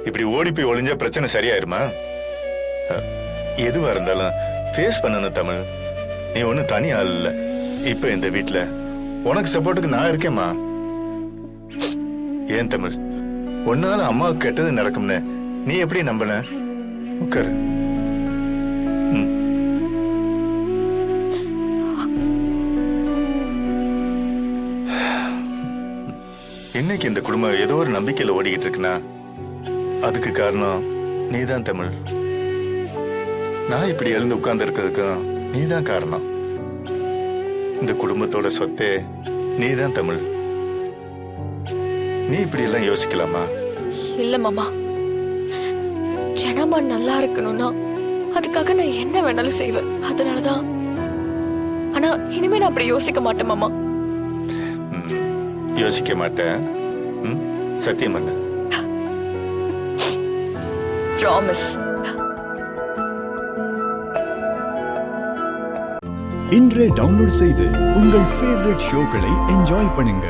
இப்படி ஓடி போய் ஒளிஞ்சா பிரச்சனை சரியாயிருமா? எதுவா இருந்தாலும் ஃபேஸ் பண்ணணும் தமிழ். நீ ஒன்னும் தனி ஆள் இல்ல. இப்ப இந்த வீட்டுல உனக்கு சப்போர்ட்டுக்கு நான் இருக்கேம்மா. ஏன் தமிழ், ஒன்னால அம்மாவுக்கு கெட்டது நடக்கும்னு நீ எப்படி நம்பன? உட்காரு. இன்னைக்கு இந்த குடும்பம் ஏதோ ஒரு நம்பிக்கையில ஓடிக்கிட்டு இருக்குன்னா அதுக்கு காரணம் நீதான் தமிழ். நான் இப்படி எழுந்து உட்கார்ந்து இருக்கிறதுக்கும் நீதான் காரணம். இந்த குடும்பத்தோட சொத்தே நீதான் தமிழ். நீ இப்படி எல்லாம் யோசிக்கலாமா? இல்ல மாமா, ஜனமா நல்லா இருக்கணும்னா அதுக்காக நான் என்ன வேணாலும் செய்வேன். அதனாலதான். ஆனா இனிமே நான் அப்படி யோசிக்க மாட்டேன் மாமா. யோசிக்க மாட்டேன். சத்தியம் பண்ண. ப்ராமிஸ். இன்றே டவுன்லோட் செய்து உங்கள் ஃபேவரட் ஷோக்களை என்ஜாய் பண்ணுங்க.